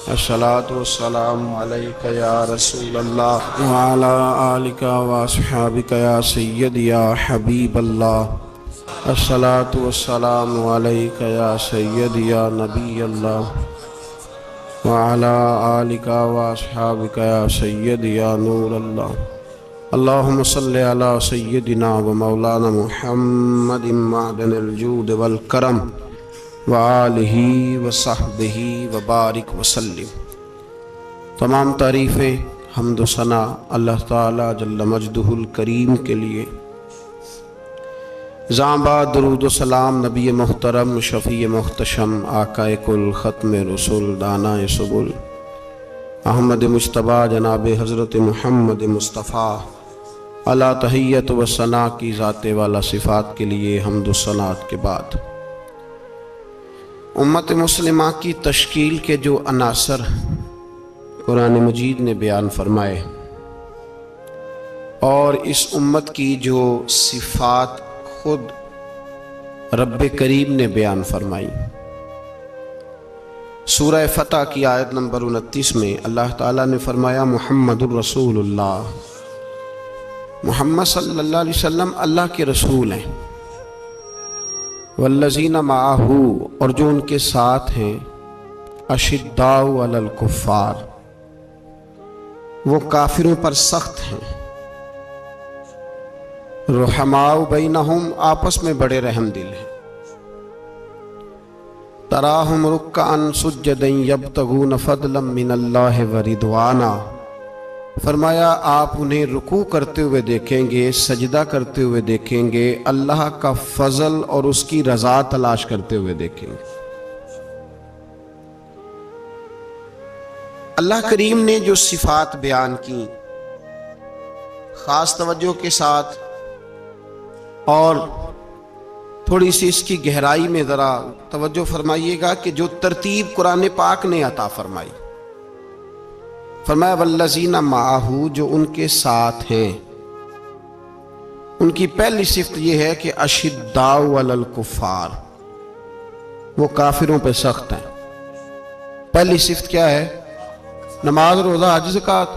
الصلاۃ والسلام علیک یا رسول اللہ وعلی آلک واصحابک یا سیدی یا حبیب اللہ۔ الصلاۃ والسلام علیک یا سیدی یا نبی اللہ وعلی آلک واصحابک یا سیدی یا نور اللہ۔ اللہم صلی علی سیدنا و مولانا محمد معدن الجود والکرم وآلہ وصحبہ وبارک وسلم۔ تمام تعریفیں حمد و ثنا اللہ تعالی جل مجدہ الکریم کے لیے۔ زاں بعد درود و سلام نبی محترم شفیع محتشم آقا کل ختم رسول دانا سبل احمد مجتبیٰ جناب حضرت محمد مصطفیٰ علی تحیت و ثنا کی ذات والا صفات کے لیے حمد و ثناء کے بعد امت مسلمہ کی تشکیل کے جو عناصر قرآن مجید نے بیان فرمائے اور اس امت کی جو صفات خود رب کریم نے بیان فرمائی، سورہ فتح کی آیت نمبر 29 میں اللہ تعالیٰ نے فرمایا محمد الرسول اللہ، محمد صلی اللہ علیہ وسلم اللہ کے رسول ہیں، والذین معہ اور جو ان کے ساتھ ہیں، اشداء علی الکفار وہ کافروں پر سخت ہیں، رحماء بینہم آپس میں بڑے رحم دل ہیں، تراہم رکعا سجدا یبتغون فضلا من اللہ ورضوانا، فرمایا آپ انہیں رکوع کرتے ہوئے دیکھیں گے، سجدہ کرتے ہوئے دیکھیں گے، اللہ کا فضل اور اس کی رضا تلاش کرتے ہوئے دیکھیں گے۔ اللہ کریم نے جو صفات بیان کی خاص توجہ کے ساتھ اور تھوڑی سی اس کی گہرائی میں ذرا توجہ فرمائیے گا کہ جو ترتیب قرآن پاک نے عطا فرمائی، فرمایا والذین معہ جو ان کے ساتھ ہیں، ان کی پہلی صفت یہ ہے کہ اشداء علی الکفار وہ کافروں پہ سخت ہیں۔ پہلی صفت کیا ہے؟ نماز روزہ حج زکوٰۃ،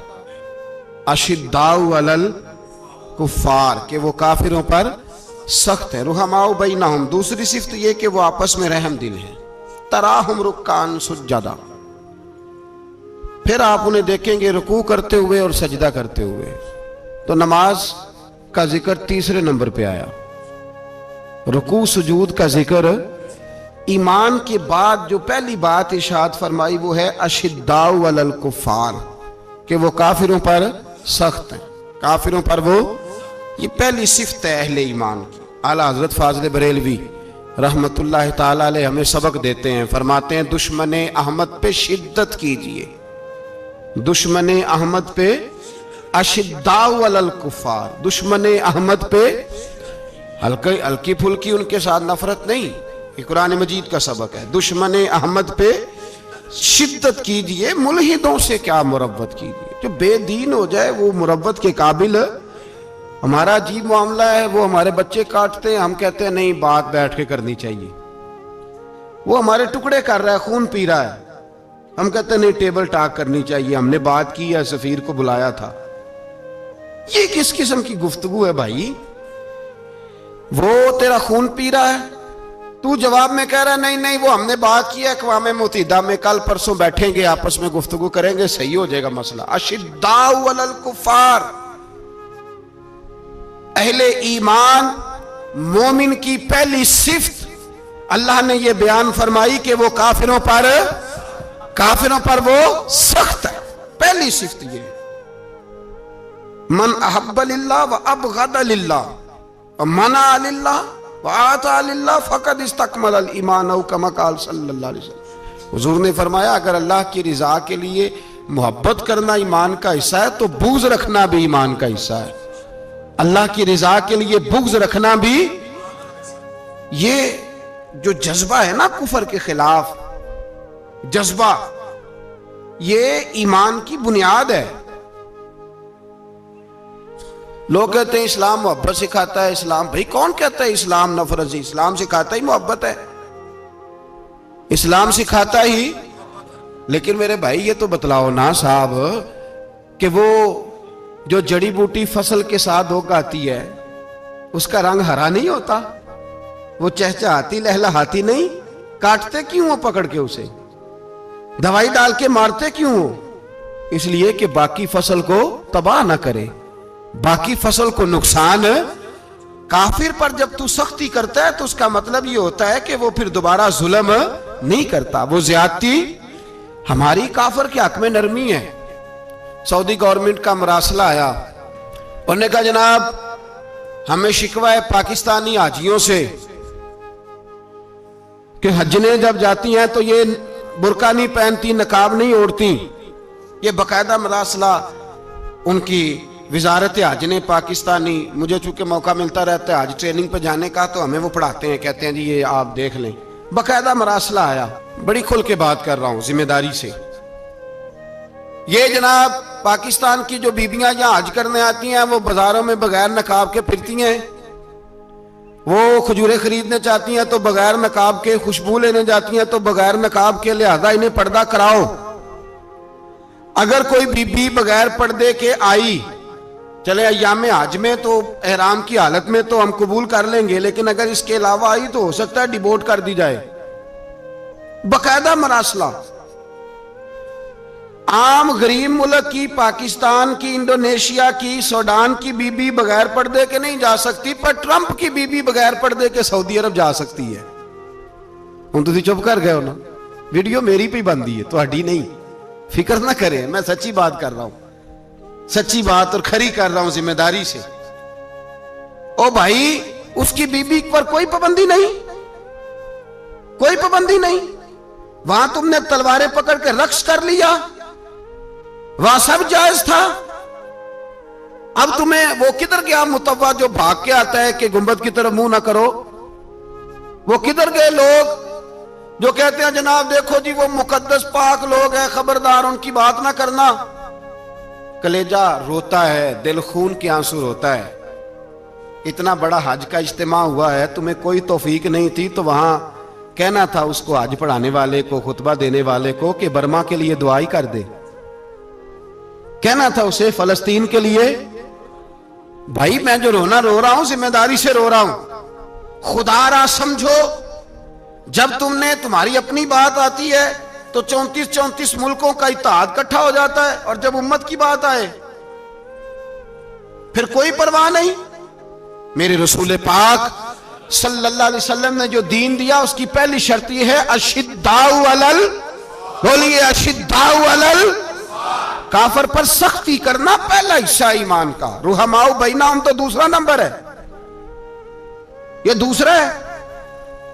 اشداء علی الکفار کہ وہ کافروں پر سخت ہیں، رحماء بینہم دوسری صفت یہ کہ وہ آپس میں رحم دل ہیں، تراہم رکعا سجدا پھر آپ انہیں دیکھیں گے رکوع کرتے ہوئے اور سجدہ کرتے ہوئے۔ تو نماز کا ذکر تیسرے نمبر پہ آیا، رکوع سجود کا ذکر ایمان کے بعد جو پہلی بات ارشاد فرمائی وہ ہے اشداء علی الکفار کہ وہ کافروں پر سخت ہیں، کافروں پر وہ، یہ پہلی صفت ہے اہل ایمان کی۔ اعلیٰ حضرت فاضل بریلوی رحمت اللہ تعالی علیہ ہمیں سبق دیتے ہیں، فرماتے ہیں دشمن احمد پہ شدت کیجئے، دشمن احمد پہ اشداء علی الکفار، دشمن احمد پہ ہلکی پھلکی ان کے ساتھ نفرت نہیں، یہ قرآن مجید کا سبق ہے، دشمن احمد پہ شدت کیجئے، ملحدوں سے کیا مربت کیجئے، جو بے دین ہو جائے وہ مربت کے قابل۔ ہمارا عجیب معاملہ ہے، وہ ہمارے بچے کاٹتے ہیں، ہم کہتے ہیں نہیں بات بیٹھ کے کرنی چاہیے، وہ ہمارے ٹکڑے کر رہا ہے، خون پی رہا ہے، ہم کہتے ہیں نہیں ٹیبل ٹاک کرنی چاہیے، ہم نے بات کی ہے، سفیر کو بلایا تھا۔ یہ کس قسم کی گفتگو ہے بھائی؟ وہ تیرا خون پی رہا ہے، تو جواب میں کہہ رہا ہے نہیں وہ ہم نے بات کی ہے، اقوام متحدہ میں کل پرسوں بیٹھیں گے، آپس میں گفتگو کریں گے، صحیح ہو جائے گا مسئلہ۔ اشداء علی الکفار اہل ایمان مومن کی پہلی صفت اللہ نے یہ بیان فرمائی کہ وہ کافروں پر وہ سخت ہے، پہلی صفت یہ۔ من احب للہ و ابغض للہ و منع للہ و آتا للہ فقد استکمل الایمان او کما قال صلی اللہ علیہ وسلم۔ حضور نے فرمایا اگر اللہ کی رضا کے لیے محبت کرنا ایمان کا حصہ ہے تو بغض رکھنا بھی ایمان کا حصہ ہے، اللہ کی رضا کے لیے بغض رکھنا بھی۔ یہ جو جذبہ ہے نا کفر کے خلاف جذبہ، یہ ایمان کی بنیاد ہے۔ لوگ کہتے ہیں اسلام محبت سکھاتا ہے، اسلام، بھئی کون کہتا ہے اسلام نفرت سے؟ اسلام سکھاتا ہی محبت ہے، اسلام سکھاتا ہی لیکن میرے بھائی یہ تو بتلاؤ نا صاحب کہ وہ جو جڑی بوٹی فصل کے ساتھ اگاتی ہے اس کا رنگ ہرا نہیں ہوتا؟ وہ چہچہاتی لہلہاتی نہیں؟ کاٹتے کیوں ہو پکڑ کے اسے؟ دوائی ڈال کے مارتے کیوں ہو؟ اس لیے کہ باقی فصل کو تباہ نہ کرے، باقی فصل کو نقصان۔ کافر پر جب تو سختی کرتا ہے تو اس کا مطلب یہ ہوتا ہے کہ وہ پھر دوبارہ ظلم نہیں کرتا، وہ زیادتی۔ ہماری کافر کے حق میں نرمی ہے۔ سعودی گورنمنٹ کا مراسلہ آیا، انہوں نے کہا جناب ہمیں شکوہ ہے پاکستانی حاجیوں سے کہ حجنے جب جاتی ہیں تو یہ برقع نہیں پہنتی، نقاب نہیں اوڑھتی۔ یہ باقاعدہ مراسلہ ان کی وزارت حج نے پاکستانی، مجھے چونکہ موقع ملتا رہتا ہے حج ٹریننگ پہ جانے کا تو ہمیں وہ پڑھاتے ہیں، کہتے ہیں جی یہ آپ دیکھ لیں۔ باقاعدہ مراسلہ آیا، بڑی کھل کے بات کر رہا ہوں ذمہ داری سے۔ یہ جناب پاکستان کی جو بیبیاں یہاں حج کرنے آتی ہیں وہ بازاروں میں بغیر نقاب کے پھرتی ہیں، وہ کھجورے خریدنے چاہتی ہیں تو بغیر نقاب کے، خوشبو لینے جاتی ہیں تو بغیر نقاب کے، لہذا انہیں پردہ کراؤ۔ اگر کوئی بی بی بغیر پردے کے آئی، چلے ایام حج میں تو احرام کی حالت میں تو ہم قبول کر لیں گے، لیکن اگر اس کے علاوہ آئی تو ہو سکتا ہے ڈیبورٹ کر دی جائے۔ باقاعدہ مراسلہ۔ عام غریب ملک کی، پاکستان کی، انڈونیشیا کی، سوڈان کی بی بی بغیر پردے کے نہیں جا سکتی، پر ٹرمپ کی بی بی بغیر پردے کے سعودی عرب جا سکتی ہے۔ ہوں تو چپ کر گئے ہو نا، ویڈیو میری پہ بندی ہے، تو ہڈی نہیں، فکر نہ کریں، میں سچی بات کر رہا ہوں، سچی بات اور کھری کر رہا ہوں ذمہ داری سے۔ او بھائی اس کی بی بی پر کوئی پابندی نہیں، کوئی پابندی نہیں۔ وہاں تم نے تلواریں پکڑ کے رقص کر لیا، وہاں سب جائز تھا۔ اب تمہیں وہ کدھر گیا متوا جو بھاگ کے آتا ہے کہ گنبد کی طرف منہ نہ کرو؟ وہ کدھر گئے لوگ جو کہتے ہیں جناب دیکھو جی وہ مقدس پاک لوگ ہیں، خبردار ان کی بات نہ کرنا؟ کلیجہ روتا ہے، دل خون کے آنسو روتا ہے۔ اتنا بڑا حج کا اجتماع ہوا ہے، تمہیں کوئی توفیق نہیں تھی تو وہاں کہنا تھا اس کو، حج پڑھانے والے کو، خطبہ دینے والے کو کہ برما کے لیے دعائی کر دے، کہنا تھا اسے فلسطین کے لیے۔ بھائی میں جو رونا رو رہا ہوں ذمہ داری سے رو رہا ہوں، خدا را سمجھو، جب تم نے تمہاری اپنی بات آتی ہے تو 34 ملکوں کا اتحاد اکٹھا ہو جاتا ہے، اور جب امت کی بات آئے پھر کوئی پرواہ نہیں۔ میرے رسول پاک صلی اللہ علیہ وسلم نے جو دین دیا اس کی پہلی شرط یہ ہے اشداء علل، بولیے اشداء علل، کافر پر سختی کرنا پہلا حصہ ایمان کا۔ رحماء بینہم تو دوسرا نمبر ہے، یہ دوسرا ہے۔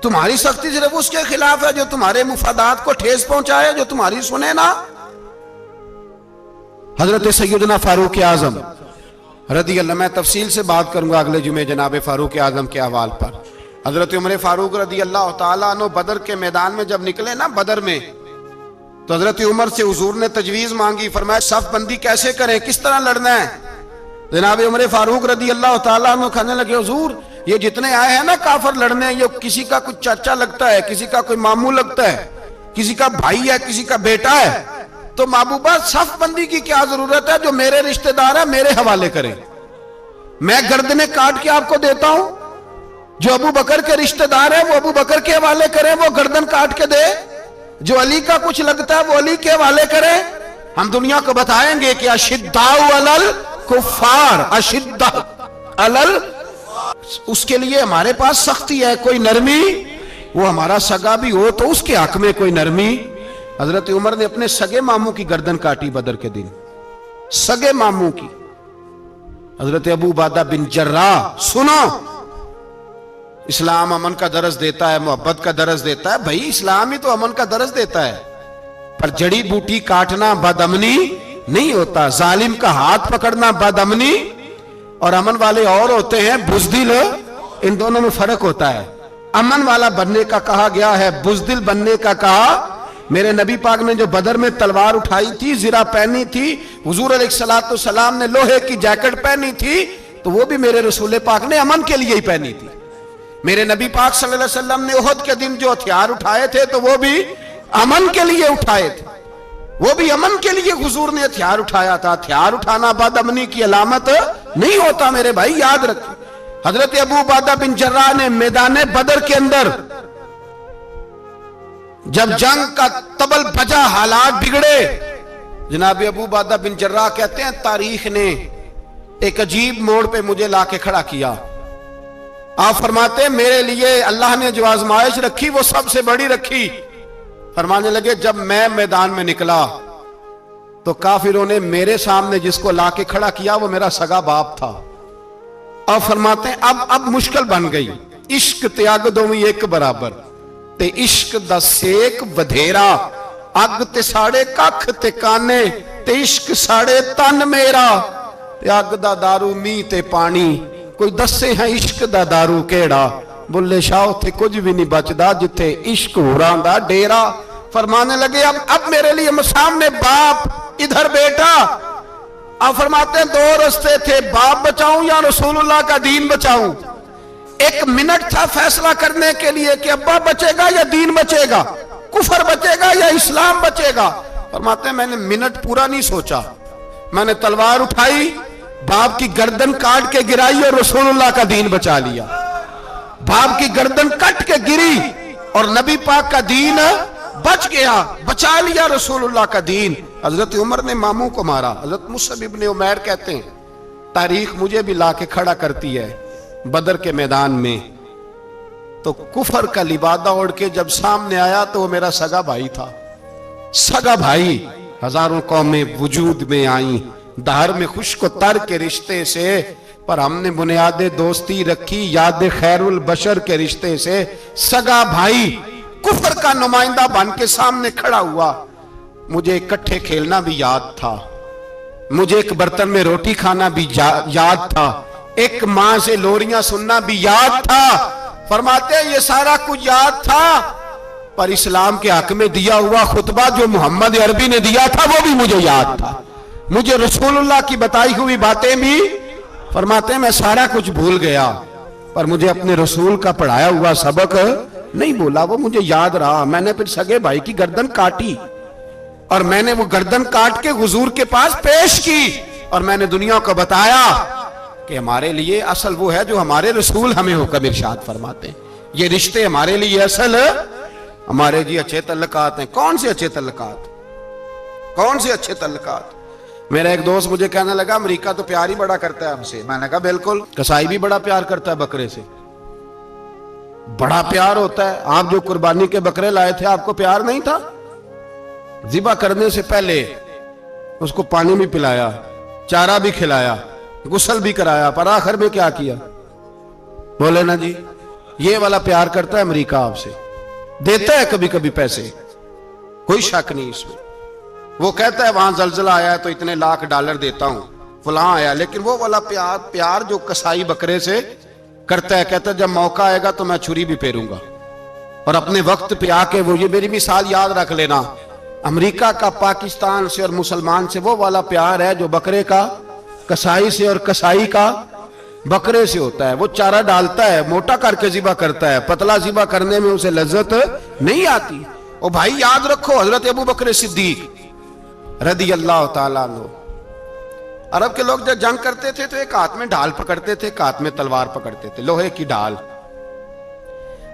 تمہاری سختی صرف اس کے خلاف ہے جو تمہارے مفادات کو ٹھیس پہنچائے، جو تمہاری سنے نا۔ حضرت سیدنا فاروق اعظم رضی اللہ، میں تفصیل سے بات کروں گا اگلے جمعے جناب فاروق اعظم کے احوال پر۔ حضرت عمر فاروق رضی اللہ تعالیٰ عنہ بدر کے میدان میں جب نکلے نا، بدر میں، تو حضرت عمر سے حضور نے تجویز مانگی، فرمایا صف بندی کیسے کریں، کس طرح لڑنا ہے؟ جناب عمر فاروق رضی اللہ تعالیٰ عنہ کہنے لگے حضور یہ جتنے آئے ہیں نا کافر لڑنے، یہ کسی کا کوئی چاچا لگتا ہے، کسی کا کوئی ماموں لگتا ہے، کسی کا بھائی ہے، کسی کا بیٹا ہے، تو محبوبہ صف بندی کی کیا ضرورت ہے؟ جو میرے رشتہ دار ہے میرے حوالے کریں، میں گردنیں کاٹ کے آپ کو دیتا ہوں۔ جو ابو بکر کے رشتہ دار ہے وہ ابو بکر کے حوالے کریں، وہ گردن کاٹ کے دے۔ جو علی کا کچھ لگتا ہے وہ علی کے حوالے کریں۔ ہم دنیا کو بتائیں گے کہ اشداء علل کفار، اشداء علل، اس کے لیے ہمارے پاس سختی ہے، کوئی نرمی، وہ ہمارا سگا بھی ہو تو اس کے حق میں کوئی نرمی۔ حضرت عمر نے اپنے سگے ماموں کی گردن کاٹی بدر کے دن، سگے ماموں کی۔ حضرت ابو عبیدہ بن جراح، سنو، اسلام امن کا درس دیتا ہے، محبت کا درس دیتا ہے، بھائی اسلام ہی تو امن کا درس دیتا ہے، پر جڑی بوٹی کاٹنا بدامنی نہیں ہوتا، ظالم کا ہاتھ پکڑنا بدامنی، اور امن والے اور ہوتے ہیں بزدل، ان دونوں میں فرق ہوتا ہے۔ امن والا بننے کا کہا گیا ہے، بزدل بننے کا کہا۔ میرے نبی پاک نے جو بدر میں تلوار اٹھائی تھی، زرہ پہنی تھی، حضور علیہ السلام نے لوہے کی جیکٹ پہنی تھی، تو وہ بھی میرے رسول پاک نے امن کے لیے ہی پہنی تھی۔ میرے نبی پاک صلی اللہ علیہ وسلم نے احد کے دن جو ہتھیار اٹھائے تھے تو وہ بھی امن کے لیے اٹھائے تھے۔ وہ بھی امن کے لیے حضور نے ہتھیار اٹھایا تھا. ہتھیار اٹھانا بد امنی کی علامت نہیں ہوتا میرے بھائی, یاد رکھیں. حضرت ابو عبیدہ بن جراح نے میدان بدر کے اندر جب جنگ کا طبل بجا, حالات بگڑے, جناب ابو عبیدہ بن جراح کہتے ہیں تاریخ نے ایک عجیب موڑ پہ مجھے لا کے کھڑا کیا. آپ فرماتے ہیں میرے لیے اللہ نے جو آزمائش رکھی وہ سب سے بڑی رکھی. فرمانے لگے جب میں میدان میں نکلا تو کافروں نے میرے سامنے جس کو لا کے کھڑا کیا وہ میرا سگا باپ تھا. اب فرماتے ہیں اب مشکل بن گئی. عشق تیاگ دوویں ایک برابر تے عشق دا سیک ودھیرا, اگ تے ساڑے ککھ تے کانے تے عشق ساڑے تن میرا, تے اگ دا دارو می تے پانی, کوئی دسے ہیں عشق دا دارو کیڑا, بلے شاہ تھے کچھ بھی نہیں بچدا جتھے عشق ہوراں دا ڈیرا. فرمانے لگے اب میرے لیے سامنے باپ, ادھر بیٹا. اب فرماتے ہیں دو رستے تھے, باپ بچاؤں یا رسول اللہ کا دین بچاؤں. ایک منٹ تھا فیصلہ کرنے کے لیے کہ ابا بچے گا یا دین بچے گا, کفر بچے گا یا اسلام بچے گا. فرماتے ہیں میں نے منٹ پورا نہیں سوچا, میں نے تلوار اٹھائی, باپ کی گردن کاٹ کے گرائی اور رسول اللہ کا دین بچا لیا. باپ کی گردن کٹ کے گری اور نبی پاک کا دین بچ گیا, بچا لیا رسول اللہ کا دین. حضرت عمر نے ماموں کو مارا. حضرت مصعب ابن عمیر کہتے ہیں تاریخ مجھے بھی لا کے کھڑا کرتی ہے بدر کے میدان میں, تو کفر کا لبادہ اوڑھ کے جب سامنے آیا تو وہ میرا سگا بھائی تھا. سگا بھائی. ہزاروں قومیں وجود میں آئیں دہر میں خشک و تر کے رشتے سے, پر ہم نے بنیاد دوستی رکھی یاد خیر البشر کے رشتے سے. سگا بھائی کفر کا نمائندہ بن کے سامنے کھڑا ہوا. مجھے اکٹھے کھیلنا بھی یاد تھا, مجھے ایک برتن میں روٹی کھانا بھی یاد تھا, ایک ماں سے لوریاں سننا بھی یاد تھا. فرماتے ہیں یہ سارا کچھ یاد تھا, پر اسلام کے حق میں دیا ہوا خطبہ جو محمد عربی نے دیا تھا وہ بھی مجھے یاد تھا, مجھے رسول اللہ کی بتائی ہوئی باتیں بھی. فرماتے ہیں میں سارا کچھ بھول گیا, پر مجھے اپنے رسول کا پڑھایا ہوا سبق نہیں بولا, وہ مجھے یاد رہا. میں نے پھر سگے بھائی کی گردن کاٹی اور میں نے وہ گردن کاٹ کے حضور کے پاس پیش کی, اور میں نے دنیا کو بتایا کہ ہمارے لیے اصل وہ ہے جو ہمارے رسول ہمیں حکم ارشاد فرماتے ہیں. یہ رشتے ہمارے لیے اصل ہمارے جی اچھے تعلقات ہیں. کون سے اچھے تعلقات, کون سے اچھے تعلقات. میرا ایک دوست مجھے کہنے لگا امریکہ تو پیار ہی بڑا کرتا ہے ہم سے. میں نے کہا بالکل, کسائی بھی بڑا پیار کرتا ہے بکرے سے, بڑا پیار ہوتا ہے. آپ جو قربانی کے بکرے لائے تھے آپ کو پیار نہیں تھا؟ ذبح کرنے سے پہلے اس کو پانی بھی پلایا, چارہ بھی کھلایا, غسل بھی کرایا, پر آخر میں کیا کیا بولے نا جی. یہ والا پیار کرتا ہے امریکہ آپ سے, دیتا ہے کبھی کبھی پیسے, کوئی شک نہیں اس میں. وہ کہتا ہے وہاں زلزلہ آیا ہے تو اتنے لاکھ ڈالر دیتا ہوں, فلاں آیا, لیکن وہ والا پیار جو کسائی بکرے سے کرتا ہے, کہتا ہے جب موقع آئے گا تو میں چھری بھی پھیروں گا, اور اپنے وقت پہ آ کے وہ, یہ میری مثال یاد رکھ لینا, امریکہ کا پاکستان سے اور مسلمان سے وہ والا پیار ہے جو بکرے کا کسائی سے اور کسائی کا بکرے سے ہوتا ہے. وہ چارہ ڈالتا ہے, موٹا کر کے ذبح کرتا ہے, پتلا ذبح کرنے میں اسے لذت نہیں آتی. اور بھائی یاد رکھو حضرت ابو بکر صدیق رضی اللہ تعالیٰ عنہ, عرب کے لوگ جب جنگ کرتے تھے تو ایک ہاتھ میں ڈھال پکڑتے تھے, ایک ہاتھ میں تلوار پکڑتے تھے, لوہے کی ڈھال.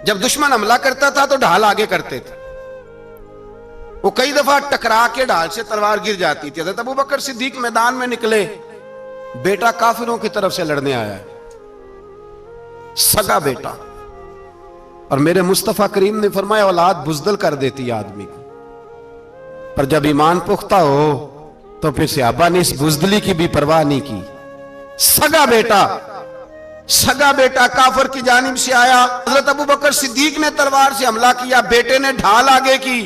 جب دشمن حملہ کرتا تھا تو ڈھال آگے کرتے تھے, وہ کئی دفعہ ٹکرا کے ڈھال سے تلوار گر جاتی تھی. حضرت ابو بکر صدیق میدان میں نکلے, بیٹا کافروں کی طرف سے لڑنے آیا ہے, سگا بیٹا, اور میرے مصطفیٰ کریم نے فرمایا اولاد بزدل کر دیتی ہے آدمی کو, پر جب ایمان پختہ ہو تو پھر صحابہ نے اس بزدلی کی بھی پرواہ نہیں کی. سگا بیٹا کافر کی جانب سے آیا, حضرت ابو بکر صدیق نے تلوار سے حملہ کیا, بیٹے نے ڈھال آگے کی.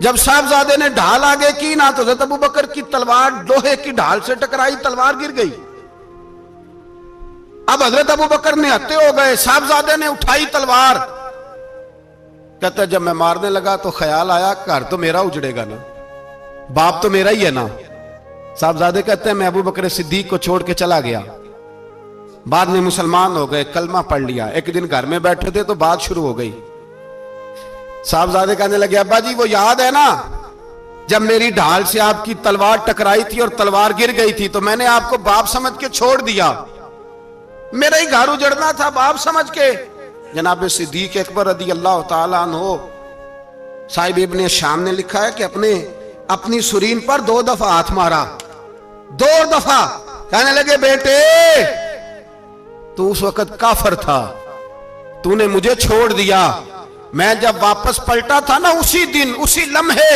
جب صاحبزادے نے ڈھال آگے کی نا تو حضرت ابو بکر کی تلوار لوہے کی ڈھال سے ٹکرائی, تلوار گر گئی. اب حضرت ابو بکر نے ہتے ہو گئے, صاحبزادے نے اٹھائی تلوار, کہتا ہے جب میں مارنے لگا تو خیال آیا گھر تو میرا اجڑے گا نا, باپ تو میرا ہی ہے نا. صاحبزادے کہتے ہیں میں ابو بکر صدیق کو چھوڑ کے چلا گیا, بعد میں مسلمان ہو گئے, کلمہ پڑھ لیا. ایک دن گھر میں بیٹھے تھے تو بات شروع ہو گئی, صاحبزادے کہنے لگے ابا جی وہ یاد ہے نا جب میری ڈھال سے آپ کی تلوار ٹکرائی تھی اور تلوار گر گئی تھی تو میں نے آپ کو باپ سمجھ کے چھوڑ دیا، میرا ہی گھر اجڑنا تھا باپ سمجھ کے۔ جناب صدیق اکبر رضی اللہ تعالیٰ عنہ، صاحب ابن شام نے لکھا ہے کہ اپنی سرین پر 2 دفعہ ہاتھ مارا، 2 دفعہ، کہنے لگے بیٹے تو اس وقت کافر تھا، تو نے مجھے چھوڑ دیا، میں جب واپس پلٹا تھا نا اسی دن اسی لمحے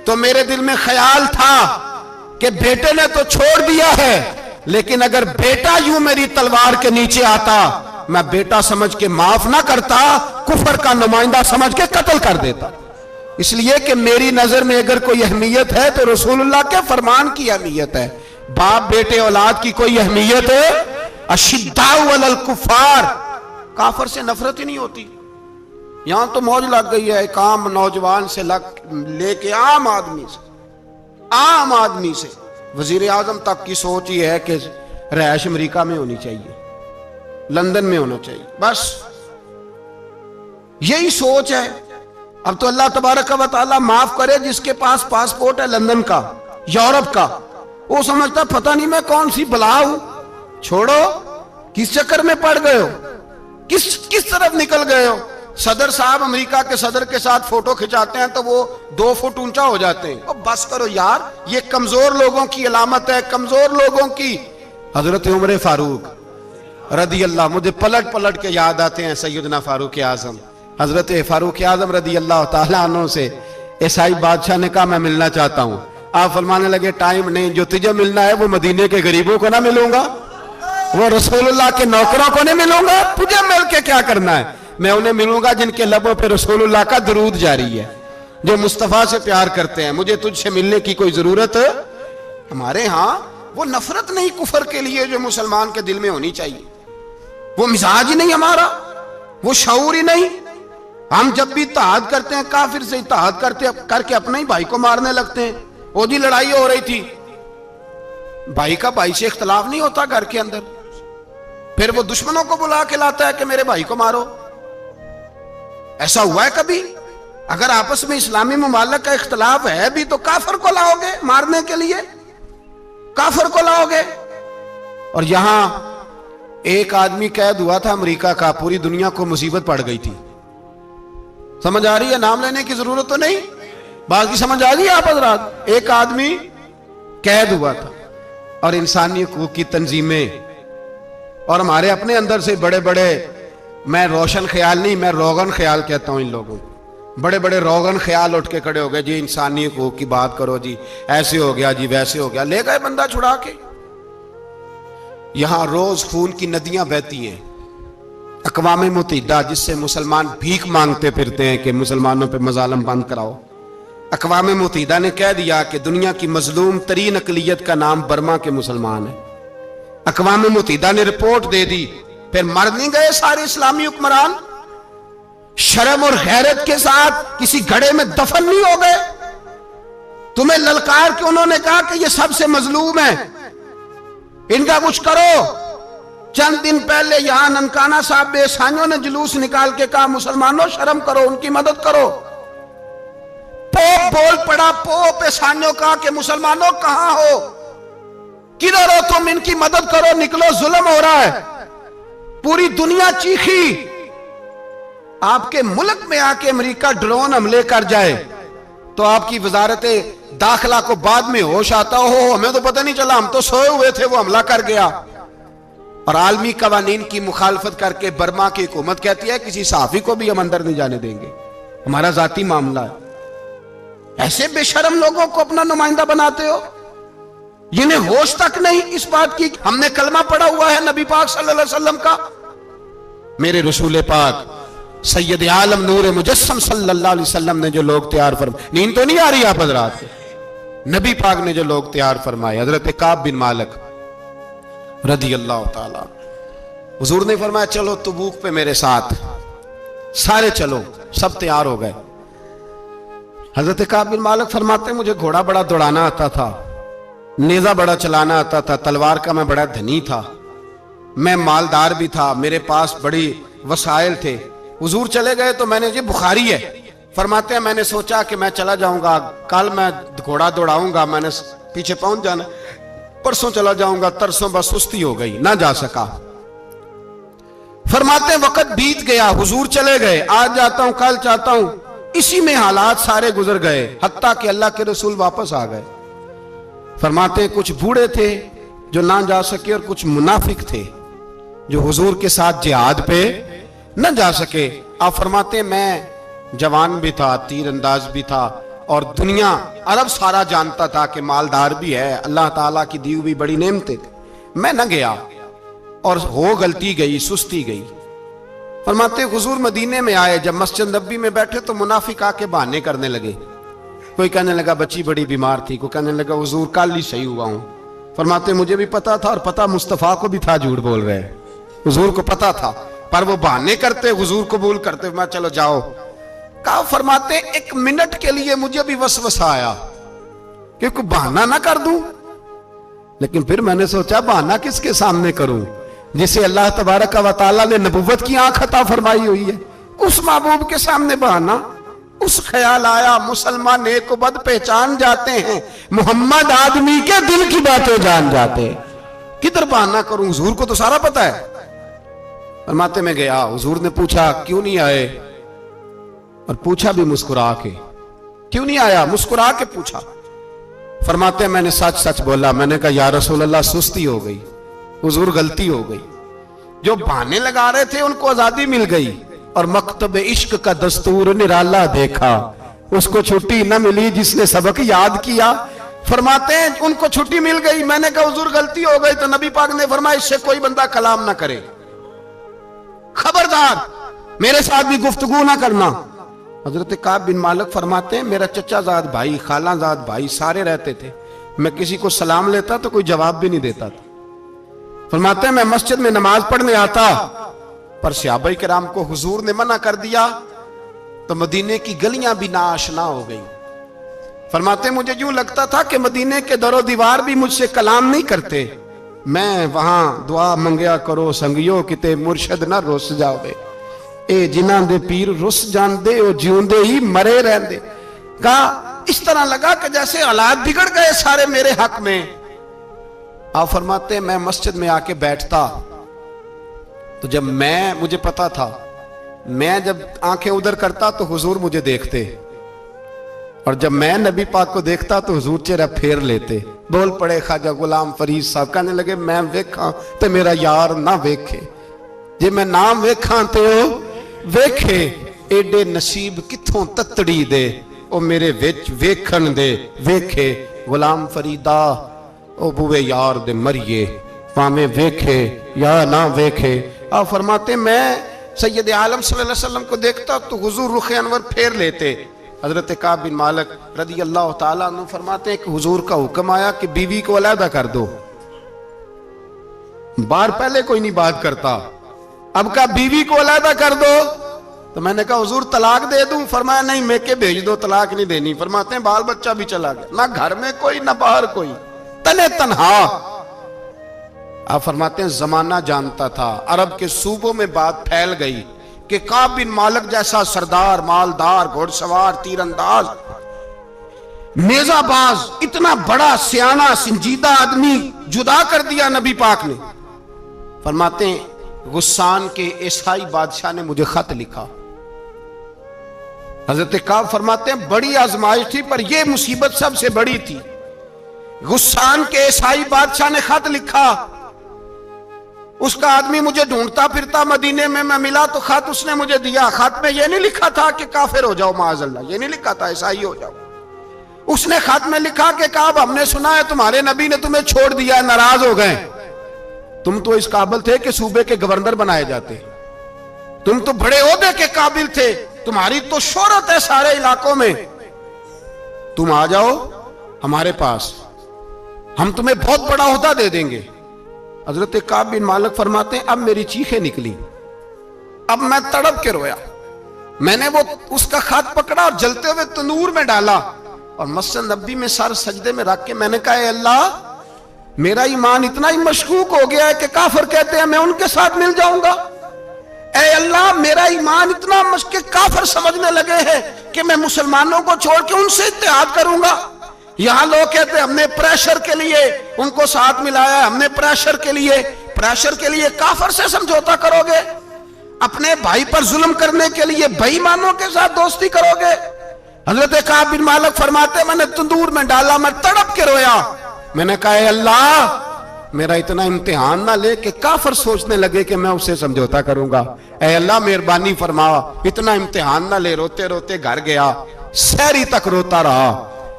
تو میرے دل میں خیال تھا کہ بیٹے نے تو چھوڑ دیا ہے، لیکن اگر بیٹا یوں میری تلوار کے نیچے آتا میں بیٹا سمجھ کے معاف نہ کرتا، کفر کا نمائندہ سمجھ کے قتل کر دیتا، اس لیے کہ میری نظر میں اگر کوئی اہمیت ہے تو رسول اللہ کے فرمان کی اہمیت ہے، باپ بیٹے اولاد کی کوئی اہمیت ہے؟ اشداء علی الکفار، کافر سے نفرت ہی نہیں ہوتی۔ یہاں تو موج لگ گئی ہے ایک عام نوجوان سے لے کے عام آدمی سے وزیر اعظم تک کی سوچ یہ ہے کہ رہائش امریکہ میں ہونی چاہیے، لندن میں ہونا چاہیے، بس یہی سوچ ہے۔ اب تو اللہ تبارک و تعالیٰ معاف کرے جس کے پاس پاسپورٹ ہے لندن کا، یورپ کا، وہ سمجھتا پتہ نہیں میں کون سی بلا ہوں۔ چھوڑو، کس چکر میں پڑ گئے ہو، کس طرف نکل گئے ہو؟ صدر صاحب امریکہ کے صدر کے ساتھ فوٹو کھچاتے ہیں تو وہ 2 فٹ اونچا ہو جاتے ہیں۔ بس کرو یار، یہ کمزور لوگوں کی علامت ہے، کمزور لوگوں کی۔ حضرت عمر فاروق رضی اللہ، مجھے پلٹ کے یاد آتے ہیں سیدنا فاروق اعظم، حضرت فاروق اعظم رضی اللہ تعالیٰ عنہ سے عیسائی بادشاہ نے کہا میں ملنا چاہتا ہوں، آپ فرمانے لگے ٹائم نہیں، جو تجھے ملنا ہے وہ مدینے کے غریبوں کو نہ ملوں گا، وہ رسول اللہ کے نوکروں کو نہیں ملوں گا، تجھے مل کے کیا کرنا ہے؟ میں انہیں ملوں گا جن کے لبوں پہ رسول اللہ کا درود جاری ہے، جو مصطفیٰ سے پیار کرتے ہیں، مجھے تجھ سے ملنے کی کوئی ضرورت ہے؟ ہمارے ہاں وہ نفرت نہیں کفر کے لیے جو مسلمان کے دل میں ہونی چاہیے، وہ مزاج ہی نہیں ہمارا، وہ شعور ہی نہیں۔ ہم جب بھی اتحاد کرتے ہیں کافر سے اتحاد کر کے اپنے ہی بھائی کو مارنے لگتے ہیں۔ وہ جی لڑائی ہو رہی تھی، بھائی کا بھائی سے اختلاف نہیں ہوتا گھر کے اندر، پھر وہ دشمنوں کو بلا کے لاتا ہے کہ میرے بھائی کو مارو۔ ایسا ہوا ہے کبھی؟ اگر آپس میں اسلامی ممالک کا اختلاف ہے بھی تو کافر کو لاؤ گے مارنے کے لیے، کافر کو لاؤ گے۔ اور یہاں ایک آدمی قید ہوا تھا امریکہ کا، پوری دنیا کو مصیبت پڑ گئی تھی، سمجھ آ رہی ہے؟ نام لینے کی ضرورت تو نہیں، بات کی سمجھ آ گئی آپ حضرات؟ ایک آدمی قید ہوا تھا اور انسانی حقوق کی تنظیمیں اور ہمارے اپنے اندر سے بڑے بڑے، میں روشن خیال نہیں، میں روغن خیال کہتا ہوں ان لوگوں کو، بڑے بڑے روغن خیال اٹھ کے کھڑے ہو گئے، جی انسانی حقوق کی بات کرو، جی ایسے ہو گیا، جی ویسے ہو گیا، لے گئے بندہ چھڑا کے۔ یہاں روز خون کی ندیاں بہتی ہیں، اقوام متحدہ جس سے مسلمان بھیک مانگتے پھرتے ہیں کہ مسلمانوں پہ مظالم بند کراؤ، اقوام متحدہ نے کہہ دیا کہ دنیا کی مظلوم ترین اقلیت کا نام برما کے مسلمان ہے۔ اقوام متحدہ نے رپورٹ دے دی، پھر مر نہیں گئے سارے اسلامی حکمران؟ شرم اور غیرت کے ساتھ کسی گھڑے میں دفن نہیں ہو گئے؟ تمہیں للکار کے انہوں نے کہا کہ یہ سب سے مظلوم ہیں، ان کا کچھ کرو۔ چند دن پہلے یہاں ننکانہ صاحب بے سانیوں نے جلوس نکال کے کہا مسلمانوں شرم کرو، ان کی مدد کرو۔ پوپ بول پڑا، پوپ ایسانیوں کہا کہ مسلمانوں کہاں ہو، کدھر ہو تم، ان کی مدد کرو، نکلو ظلم ہو رہا ہے۔ پوری دنیا چیخی۔ آپ کے ملک میں آ کے امریکہ ڈرون حملے کر جائے تو آپ کی وزارت داخلہ کو بعد میں ہوش آتا ہو، ہمیں تو پتہ نہیں چلا، ہم تو سوئے ہوئے تھے، وہ حملہ کر گیا۔ اور عالمی قوانین کی مخالفت کر کے برما کی حکومت کہتی ہے کسی صحافی کو بھی ہم اندر نہیں جانے دیں گے، ہمارا ذاتی معاملہ ہے۔ ایسے بے شرم لوگوں کو اپنا نمائندہ بناتے ہو، جنہیں ہوش تک نہیں اس بات کی۔ ہم نے کلمہ پڑھا ہوا ہے نبی پاک صلی اللہ علیہ وسلم کا، میرے رسول پاک سید عالم نور مجسم صلی اللہ علیہ وسلم نے جو لوگ تیار فرمائے، نیند تو نہیں آ رہی آپ حضرات؟ نبی پاک نے جو لوگ تیار فرمائے، حضرت کعب بن مالک رضی اللہ تعالی، حضور نے فرمایا چلو تبوک پہ میرے ساتھ، سارے چلو، سب تیار ہو گئے۔ حضرت کعب بن مالک فرماتے ہیں مجھے گھوڑا بڑا دوڑانا آتا تھا، نیزہ بڑا چلانا آتا تھا، تلوار کا میں بڑا دھنی تھا، میں مالدار بھی تھا، میرے پاس بڑی وسائل تھے۔ حضور چلے گئے تو میں نے، یہ بخاری ہے، فرماتے ہیں میں نے سوچا کہ میں چلا جاؤں گا, کل میں گھوڑا دوڑاؤں گا, میں نے پیچھے پہنچ جانا, پرسوں چلا جاؤں گا, ترسوں بس سستی ہو گئی, نہ جا سکا. فرماتے ہیں وقت بیت گیا, حضور چلے گئے, آج جاتا ہوں کل چاہتا ہوں, اسی میں حالات سارے گزر گئے, حتیٰ کہ اللہ کے رسول واپس آ گئے. فرماتے ہیں کچھ بوڑھے تھے جو نہ جا سکے, اور کچھ منافق تھے جو حضور کے ساتھ جہاد پہ نہ جا سکے. آپ فرماتے ہیں میں جوان بھی تھا, تیر انداز بھی تھا, اور دنیا عرب سارا جانتا تھا کہ مالدار بھی ہے, اللہ تعالیٰ کی دی ہوئی بڑی نعمتیں تھے. میں نہ گیا, اور ہو غلطی گئی, سستی گئی. فرماتے حضور مدینے میں آئے, جب مسجد نبی میں بیٹھے تو منافق آ کے بہانے کرنے لگے. کوئی کہنے لگا بچی بڑی بیمار تھی, کوئی کہنے لگا حضور کل ہی صحیح ہوا ہوں. فرماتے مجھے بھی پتا تھا, اور پتا مصطفیٰ کو بھی تھا جھوٹ بول رہے, حضور کو پتا تھا, پر وہ بہانے کرتے, حضور قبول کرتے. میں چلو جاؤ. کہا فرماتے ایک منٹ کے لیے مجھے بھی وسوسہ آیا کہ کوئی بہانہ نہ کر دوں, لیکن پھر میں نے سوچا بہانہ کس کے سامنے کروں جسے اللہ تبارک و تعالیٰ نے نبوت کی آنکھ عطا فرمائی ہوئی ہے, اس محبوب کے سامنے بہانہ. اس خیال آیا مسلمان نیک و بد پہچان جاتے ہیں, محمد آدمی کے دل کی باتیں جان جاتے ہیں, کدھر بہانہ کروں, حضور کو تو سارا پتا ہے. فرماتے میں گیا, حضور نے پوچھا کیوں نہیں آئے, اور پوچھا بھی مسکرا کے, کیوں نہیں آیا, مسکرا کے پوچھا. فرماتے ہیں میں نے سچ سچ بولا, میں نے کہا یا رسول اللہ سستی ہو گئی, حضور غلطی ہو گئی. جو بہانے لگا رہے تھے ان کو آزادی مل گئی, اور مکتب عشق کا دستور نرالا دیکھا, اس کو چھٹی نہ ملی جس نے سبق یاد کیا. فرماتے ہیں ان کو چھٹی مل گئی. میں نے کہا حضور غلطی ہو گئی, تو نبی پاک نے فرمایا اس سے کوئی بندہ کلام نہ کرے, خبردار میرے ساتھ بھی گفتگو نہ کرنا. حضرت کعب بن مالک فرماتے ہیں میرا چچا زاد بھائی, خالہ زاد بھائی سارے رہتے تھے, میں کسی کو سلام لیتا تو کوئی جواب بھی نہیں دیتا تھا. فرماتے ہیں میں مسجد میں نماز پڑھنے آتا, پر صحابہ کرام کو حضور نے منع کر دیا تو مدینے کی گلیاں بھی ناآشنا ہو گئی. فرماتے ہیں مجھے یوں لگتا تھا کہ مدینے کے در و دیوار بھی مجھ سے کلام نہیں کرتے, میں وہاں دعا منگیا کرو سنگیو کتے مرشد نہ رس جاوے, اے جنہاں دے پیر رس جان دے او جیوندے ہی مرے رہن دے. کہا اس طرح لگا کہ جیسے حالات بگڑ گئے سارے میرے حق میں. آپ فرماتے ہیں میں مسجد میں آ کے بیٹھتا, تو جب مجھے پتا تھا, میں جب آنکھیں ادھر کرتا تو حضور مجھے دیکھتے, اور جب میں نبی پاک کو دیکھتا تو حضور چہرہ پھیر لیتے. بول پڑے خواجہ غلام فرید صاحب, کہنے لگے میں ویکھاں تے میرا یار نہ ویکھے, جے میں نام ویکھاں تے او ویکھے, ایڈے نصیب کتھوں تتڑی دے, او میرے وچ ویکھن دے ویکھے. غلام فریدہ او بوے یار دے مریے, پامیں ویکھے یا نہ ویکھے. آپ فرماتے میں سید عالم صلی اللہ علیہ وسلم کو دیکھتا تو حضور رخ انور پھیر لیتے. حضرت کعب بن مالک رضی اللہ تعالیٰ عنہ فرماتے ہیں کہ حضور کا حکم آیا کہ بیوی کو علیحدہ کر دو. بار پہلے کوئی نہیں بات کرتا, اب کہا بیوی کو علیحدہ کر دو, تو میں نے کہا حضور طلاق دے دوں. فرمایا نہیں میکے بھیج دو, طلاق نہیں دینی. فرماتے ہیں بال بچہ بھی چلا گیا, نہ گھر میں کوئی نہ باہر کوئی, تنے تنہا. آپ فرماتے ہیں زمانہ جانتا تھا, عرب کے صوبوں میں بات پھیل گئی کہ کعب بن مالک جیسا سردار, مالدار, گھوڑ سوار, تیر انداز, نیزہ باز, اتنا بڑا سیانہ سنجیدہ آدمی جدا کر دیا نبی پاک نے. فرماتے ہیں غسان کے عیسائی بادشاہ نے مجھے خط لکھا. حضرت کعب فرماتے ہیں بڑی آزمائش تھی, پر یہ مصیبت سب سے بڑی تھی. غسان کے عیسائی بادشاہ نے خط لکھا, اس کا آدمی مجھے ڈھونڈتا پھرتا مدینے میں, میں ملا تو خط اس نے مجھے دیا. خط میں یہ نہیں لکھا تھا کہ کافر ہو جاؤ معاذ اللہ, یہ نہیں لکھا تھا عیسائی ہو جاؤ. اس نے خط میں لکھا کہ کعب ہم نے سنا ہے تمہارے نبی نے تمہیں چھوڑ دیا, ناراض ہو گئے. تم تو اس قابل تھے کہ صوبے کے گورنر بنائے جاتے, تم تو بڑے عہدے کے قابل تھے, تمہاری تو شہرت ہے سارے علاقوں میں, تم آ جاؤ ہمارے پاس, ہم تمہیں بہت بڑا عہدہ دے دیں گے. حضرت کعب بن مالک فرماتے ہیں اب میری چیخیں نکلی, اب میں تڑپ کے رویا. میں نے وہ اس کا خط پکڑا اور جلتے ہوئے تنور میں ڈالا, اور مسجد نبی میں سر سجدے میں رکھ کے میں نے کہا اے اللہ, میرا ایمان اتنا ہی مشکوک ہو گیا ہے کہ کافر کہتے ہیں میں ان کے ساتھ مل جاؤں گا. اے اللہ میرا ایمان اتنا مشکل کافر سمجھنے لگے ہیں کہ میں مسلمانوں کو چھوڑ کے ان سے اتحاد کروں گا. یہاں لوگ کہتے ہیں ہم نے پریشر کے لیے ان کو ساتھ ملایا, ہم نے پریشر کے لیے کافر سے سمجھوتا کرو گے, اپنے بھائی پر ظلم کرنے کے لیے بے ایمانوں کے ساتھ دوستی کرو گے. حضرت کعب بن مالک فرماتے میں نے تندور میں ڈالا, میں تڑپ کے رویا. میں نے کہا اے اللہ میرا اتنا امتحان نہ لے کہ کافر سوچنے لگے کہ میں اسے سمجھوتا کروں گا. اے اللہ مہربانی فرما, اتنا امتحان نہ لے. روتے روتے گھر گیا, سحری تک روتا رہا.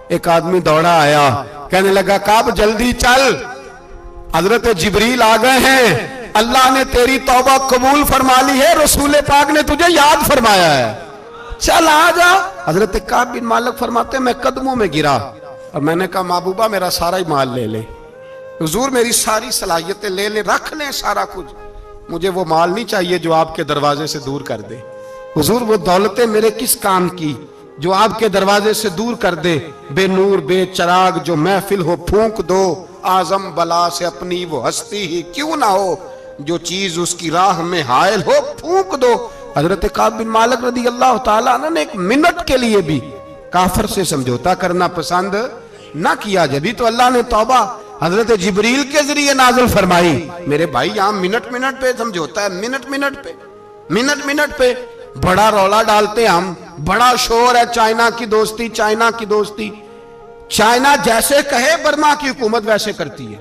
ایک آدمی دوڑا آیا, کہنے لگا کعب جلدی چل, حضرت جبریل آ گئے ہیں, اللہ نے تیری توبہ قبول فرما لی ہے, رسول پاک نے تجھے یاد فرمایا ہے, چل آ جا. حضرت کعب بن مالک فرماتے میں قدموں میں گرا اور میں نے کہا محبوبہ میرا سارا ہی مال لے لے, حضور میری ساری صلاحیتیں لے لے, رکھ لیں سارا کچھ, مجھے وہ مال نہیں چاہیے جو آپ کے دروازے سے دور کر دے. حضور وہ دولتیں میرے کس کام کی جو آپ کے دروازے سے دور کر دے. بے نور بے چراغ جو محفل ہو پھونک دو, اعظم بلا سے اپنی وہ ہستی ہی کیوں نہ ہو, جو چیز اس کی راہ میں حائل ہو پھونک دو. حضرت کعب بن مالک رضی اللہ تعالیٰ عنہ نے ایک منٹ کے لیے بھی کافر سے سمجھوتا کرنا پسند نہ کیا. جبھی تو اللہ نے توبہ حضرت جبریل کے ذریعے نازل فرمائی. میرے بھائی یہاں منٹ پہ سمجھوتا ہے, منٹ پہ بڑا رولا ڈالتے ہم, بڑا شور ہے چائنا کی دوستی. چائنا جیسے کہے برما کی حکومت ویسے کرتی ہے,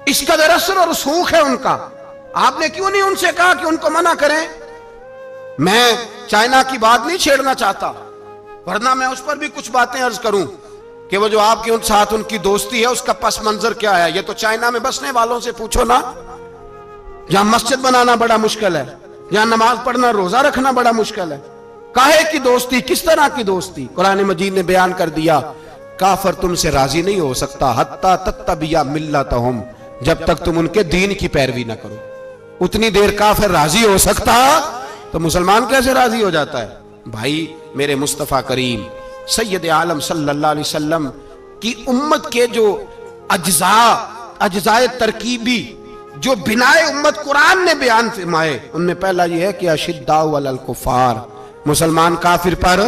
اس کا اثر اور رسوخ ہے ان کا. آپ نے کیوں نہیں ان سے کہا کہ ان کو منع کریں؟ میں چائنا کی بات نہیں چھیڑنا چاہتا, ورنہ میں اس پر بھی کچھ باتیں عرض کروں کہ وہ جو آپ کے ساتھ ان کی دوستی ہے اس کا پس منظر کیا ہے. یہ تو چائنا میں بسنے والوں سے پوچھو نا, جہاں مسجد بنانا بڑا مشکل ہے, جہاں نماز پڑھنا روزہ رکھنا بڑا مشکل ہے. کاہے کی دوستی, کس طرح کی دوستی؟ قرآن مجید نے بیان کر دیا کافر تم سے راضی نہیں ہو سکتا حتی تتبع ملتہم, جب تک تم ان کے دین کی پیروی نہ کرو. اتنی دیر کافر راضی ہو سکتا تو مسلمان کیسے راضی ہو جاتا ہے؟ بھائی میرے مصطفیٰ کریم سید عالم صلی اللہ علیہ وسلم کی امت کے جو اجزاء ترکیبی جو بنائے امت قرآن نے بیان فرمائے, ان میں پہلا یہ ہے کہ اشداء علی الکفار, مسلمان کافر پر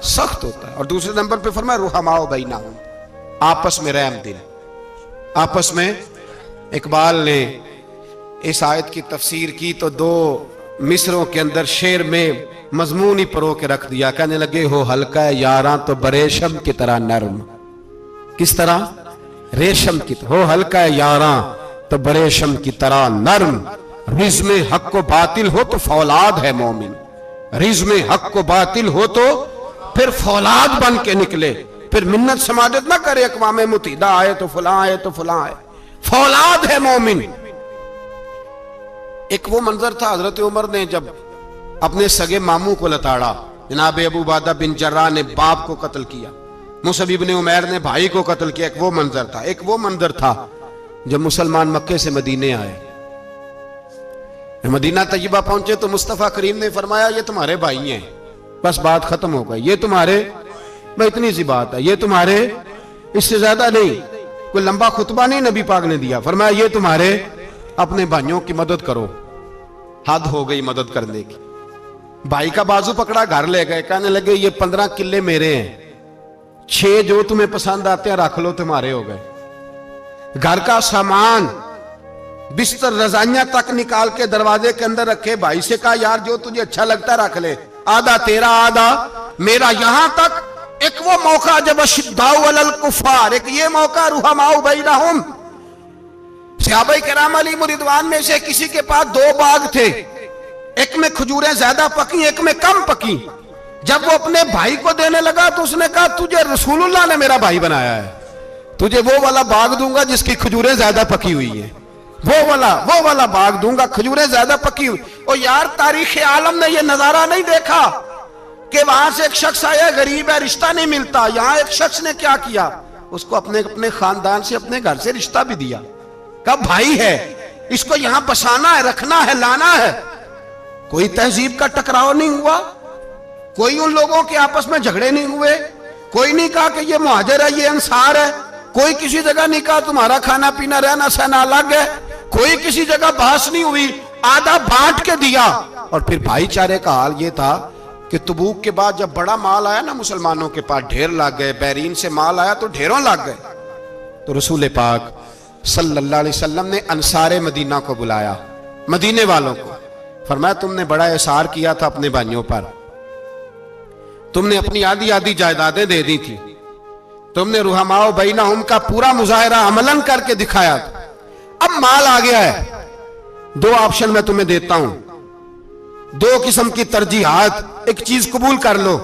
سخت ہوتا ہے. اور دوسرے نمبر پہ فرمایا رحماء بینہم, آپس میں رحم دل. آپس میں اقبال نے اس آیت کی تفسیر کی تو دو مصروں کے اندر شعر میں مضمون ہی پرو کے رکھ دیا. کہنے لگے ہو ہلکا یاراں تو بریشم کی طرح نرم. کس طرح؟ ریشم کی طرح. ہو ہلکا یاراں تو بریشم کی طرح نرم, رزم حق و باطل ہو تو فولاد ہے مومن. رزم حق و باطل ہو تو پھر فولاد بن کے نکلے, پھر منت سماجت نہ کرے اقوام متحدہ آئے تو فلاں آئے تو فلاں آئے, فولاد ہے مومن. ایک وہ منظر تھا حضرت عمر نے جب اپنے سگے ماموں کو لتاڑا, جناب ابو عبیدہ بن جراح نے باپ کو قتل کیا, مصعب بن عمیر نے بھائی کو قتل کیا. ایک وہ منظر تھا. ایک وہ منظر تھا جب مسلمان مکے سے مدینے آئے, مدینہ طیبہ پہنچے تو مصطفیٰ کریم نے فرمایا یہ تمہارے بھائی ہیں, بس بات ختم ہو گئی. یہ تمہارے, بھائی اتنی سی بات ہے, یہ تمہارے, اس سے زیادہ نہیں. کوئی لمبا خطبہ نہیں نبی پاک نے دیا. فرمایا یہ تمہارے, اپنے بھائیوں کی مدد کرو. حد ہو گئی مدد کرنے کی. بھائی کا بازو پکڑا, گھر لے گئے, کہنے لگے یہ 15 کلے میرے ہیں, 6 جو تمہیں پسند آتے ہیں رکھ لو, تمہارے ہو گئے. گھر کا سامان بستر رضائیاں تک نکال کے دروازے کے اندر رکھے. بھائی سے کہا یار جو تجھے اچھا لگتا ہے رکھ لے, آدھا تیرا آدھا میرا. یہاں تک ایک وہ موقع جب اشداء علی الکفار, ایک یہ موقع رحماء بینہم. صحابہ کرام علیہم رضوان میں سے کسی کے پاس 2 باغ تھے, ایک میں کھجوریں زیادہ پکی, ایک میں کم پکی. جب وہ اپنے بھائی کو دینے لگا تو اس نے کہا تجھے رسول اللہ نے میرا بھائی بنایا ہے, تجھے وہ والا باغ دوں گا جس کی کھجوریں زیادہ پکی ہوئی ہیں, وہ والا باغ دوں گا کھجوریں زیادہ پکی ہوئی. اور یار تاریخ عالم نے یہ نظارہ نہیں دیکھا کہ وہاں سے ایک شخص آیا غریب ہے رشتہ نہیں ملتا. یہاں ایک شخص نے کیا کیا, اس کو اپنے خاندان سے اپنے گھر سے رشتہ بھی دیا. کہا بھائی ہے, اس کو یہاں بسانا ہے, رکھنا ہے, لانا ہے. کوئی تہذیب کا ٹکراؤ نہیں ہوا, کوئی ان لوگوں کے آپس میں جھگڑے نہیں ہوئے, کوئی نہیں کہا کہ یہ مہاجر ہے یہ انصار ہے, کوئی کسی جگہ نہیں کہا تمہارا کھانا پینا رہنا سہنا الگ ہے, کوئی کسی جگہ بحث نہیں ہوئی. آدھا بانٹ کے دیا. اور پھر بھائی چارے کا حال یہ تھا کہ تبوک کے بعد جب بڑا مال آیا نا مسلمانوں کے پاس, ڈھیر لگ گئے, بحرین سے مال آیا تو ڈھیروں لگ گئے. تو رسول پاک صلی اللہ علیہ وسلم نے انصار مدینہ کو بلایا, مدینے والوں کو. فرمایا تم نے بڑا احسار کیا تھا اپنے بھائیوں پر, تم نے اپنی آدھی آدھی جائیدادیں دے دی تھی, تم نے رحماء بینہم کا پورا مظاہرہ عملاً کر کے دکھایا تھا. اب مال آ گیا ہے, دو آپشن میں تمہیں دیتا ہوں, دو قسم کی ترجیحات, ایک چیز قبول کر لو.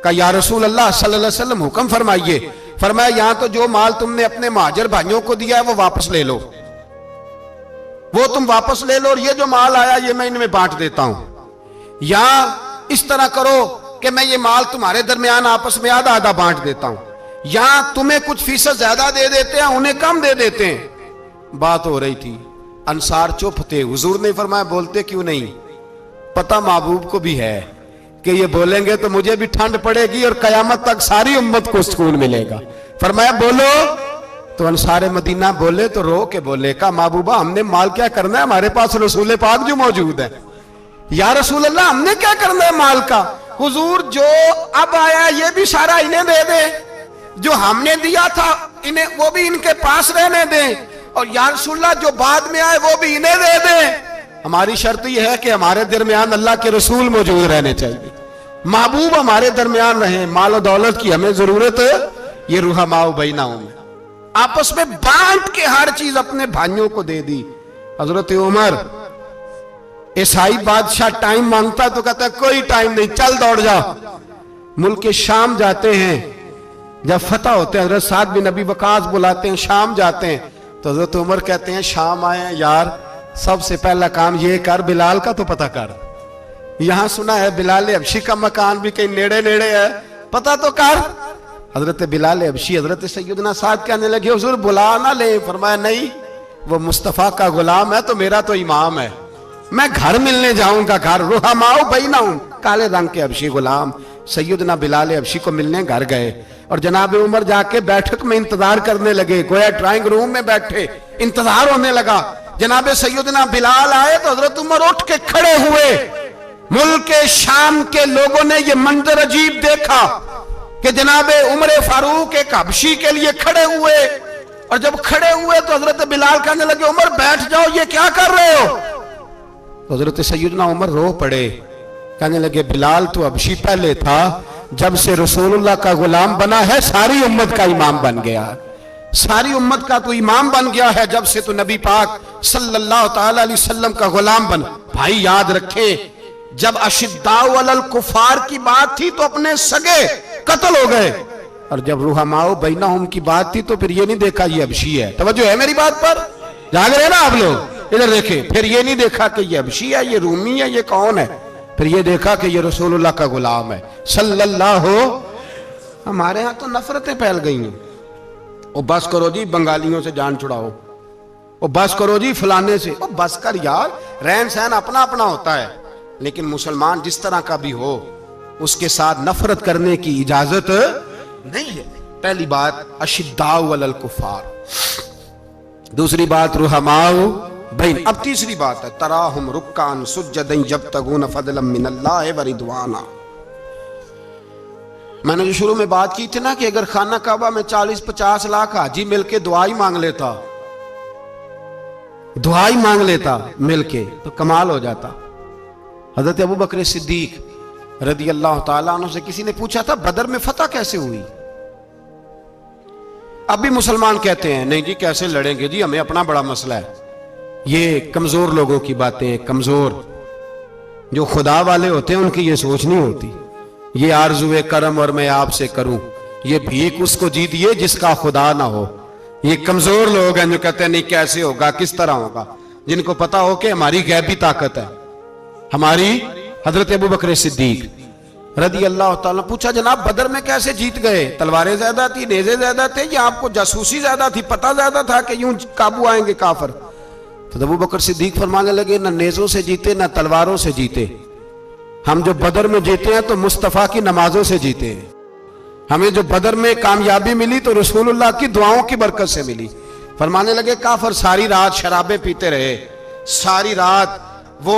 کہ یا رسول اللہ صلی اللہ علیہ وسلم حکم فرمائیے. فرمایا یہاں تو جو مال تم نے اپنے مہاجر بھائیوں کو دیا ہے وہ واپس لے لو, وہ تم واپس لے لو, اور یہ جو مال آیا یہ میں ان میں بانٹ دیتا ہوں. یا اس طرح کرو کہ میں یہ مال تمہارے درمیان آپس میں آدھا آدھا بانٹ دیتا ہوں, یا تمہیں کچھ فیصد زیادہ دے دیتے ہیں انہیں کم دے دیتے ہیں. بات ہو رہی تھی, انصار چپ تھے. حضور نے فرمایا بولتے کیوں نہیں, پتہ محبوب کو بھی ہے کہ یہ بولیں گے تو مجھے بھی ٹھنڈ پڑے گی اور قیامت تک ساری امت کو سکون ملے گا. فرمایا بولو. تو انصار مدینہ بولے تو رو کے بولے, کہا محبوبہ ہم نے مال کیا کرنا ہے, ہمارے پاس رسول پاک جو موجود ہے. یا رسول اللہ ہم نے کیا کرنا ہے مال کا, حضور جو اب آیا یہ بھی سارا انہیں دے دے, جو ہم نے دیا تھا انہیں وہ بھی ان کے پاس رہنے دیں, اور یا رسول اللہ جو بعد میں آئے وہ بھی انہیں دے دیں. ہماری شرط یہ ہے کہ ہمارے درمیان اللہ کے رسول موجود رہنے چاہیے, محبوب ہمارے درمیان رہیں, مال و دولت کی ہمیں ضرورت ہے. یہ رحماء بینہم آپس میں بانٹ کے ہر چیز اپنے بھائیوں کو دے دی. حضرت عمر عیسائی بادشاہ ٹائم مانگتا تو کہتا ہے کوئی ٹائم نہیں, چل دوڑ جا. ملک شام جاتے ہیں, جب فتح ہوتے ہیں حضرت سعد بن ابی وقاص بلاتے ہیں, شام جاتے ہیں. تو حضرت عمر کہتے ہیں شام آئے ہیں یار, سب سے پہلا کام یہ کر بلال کا تو پتہ کر. یہاں سنا ہے بلال حبشی کا مکان بھی کہیں نیڑے نیڑے ہے, پتہ تو کر. حضرت بلال حبشی حضرت سیدنا سعد کہنے لگے حضور بلا نہ لیں. فرمایا نہیں, وہ مصطفیٰ کا غلام ہے تو میرا تو امام ہے, میں گھر ملنے جاؤں گا. گھر رحماء بینہم, کالے رنگ کے حبشی غلام سیدنا بلال حبشی کو ملنے گھر گئے, اور جناب عمر جا کے بیٹھک میں انتظار کرنے لگے, گویا ڈرائنگ روم میں بیٹھے انتظار ہونے لگا. جناب سیدنا بلال آئے تو حضرت عمر اٹھ کے کھڑے ہوئے. ملک شام کے لوگوں نے یہ منظر عجیب دیکھا کہ جناب عمر فاروق ایک حبشی کے لیے کھڑے ہوئے, اور جب کھڑے ہوئے تو حضرت بلال کہنے لگے عمر بیٹھ جاؤ, یہ کیا کر رہے ہو. تو حضرت سیدنا عمر رو پڑے, کہنے لگے بلال تو حبشی پہلے تھا, جب سے رسول اللہ کا غلام بنا ہے ساری امت کا امام بن گیا, ساری امت کا تو امام بن گیا ہے جب سے تو نبی پاک صلی اللہ تعالی علیہ وسلم کا غلام بنا. بھائی یاد رکھے, جب اشداء علی الکفار کی بات تھی تو اپنے سگے قتل ہو گئے, اور جب رحماء بینہم کی بات تھی تو پھر یہ نہیں دیکھا یہ حبشی ہے. توجہ ہے میری بات پر, جاگ رہے نا آپ لوگ, ادھر دیکھیں. پھر یہ نہیں دیکھا کہ یہ حبشی ہے, یہ رومی ہے, یہ کون ہے, پھر یہ دیکھا کہ یہ رسول اللہ کا غلام ہے صلی اللہ. ہمارے ہاں تو نفرتیں پھیل گئی ہیں, او بس کرو جی بنگالیوں سے جان چھڑاؤ, او بس کرو جی فلانے سے, او بس کر یار, رہن سہن اپنا اپنا ہوتا ہے, لیکن مسلمان جس طرح کا بھی ہو اس کے ساتھ نفرت کرنے کی اجازت نہیں ہے. پہلی بات اشداء علی الکفار, دوسری بات رحماء بین. اب تیسری بات ہے تراہم رکعا سجدا یبتغون فضلا من اللہ ورضوانا. میں نے جو شروع میں بات کی تھی نا کہ اگر خانہ کعبہ میں 40-50 لاکھ حاجی مل کے دعائی مانگ لیتا, دعائی مانگ لیتا مل کے, تو کمال ہو جاتا. حضرت ابو بکر صدیق رضی اللہ تعالیٰ عنہ سے کسی نے پوچھا تھا بدر میں فتح کیسے ہوئی. اب بھی مسلمان کہتے ہیں نہیں جی کیسے لڑیں گے جی, ہمیں اپنا بڑا مسئلہ ہے. یہ کمزور لوگوں کی باتیں ہیں, کمزور جو خدا والے ہوتے ہیں ان کی یہ سوچ نہیں ہوتی. یہ آرزوئے کرم اور میں آپ سے کروں, یہ بھیک اس کو جیتیے جس کا خدا نہ ہو. یہ کمزور لوگ ہیں جو کہتے ہیں نہیں کیسے ہوگا, کس طرح ہوگا, جن کو پتا ہو کہ ہماری غیبی طاقت ہے. ہماری حضرت ابو بکر صدیق رضی اللہ تعالیٰ پوچھا جناب بدر میں کیسے جیت گئے, تلواریں زیادہ تھی, نیزے زیادہ تھے, یا آپ کو جاسوسی زیادہ تھی, پتہ زیادہ تھا کہ یوں قابو آئیں گے کافر. تو ابو بکر صدیق فرمانے لگے نہ نیزوں سے جیتے نہ تلواروں سے جیتے, ہم جو بدر میں جیتے ہیں تو مصطفیٰ کی نمازوں سے جیتے ہیں. ہمیں جو بدر میں کامیابی ملی تو رسول اللہ کی دعاؤں کی برکت سے ملی. فرمانے لگے کافر ساری رات شرابیں پیتے رہے, ساری رات وہ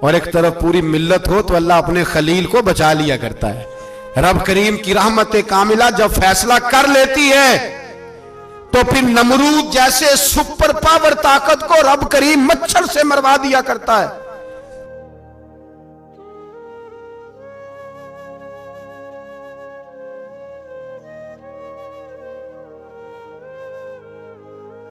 اور ایک طرف پوری ملت ہو تو اللہ اپنے خلیل کو بچا لیا کرتا ہے. رب کریم کی رحمت کاملہ جب فیصلہ کر لیتی ہے تو پھر نمرود جیسے سپر پاور طاقت کو رب کریم مچھر سے مروا دیا کرتا ہے.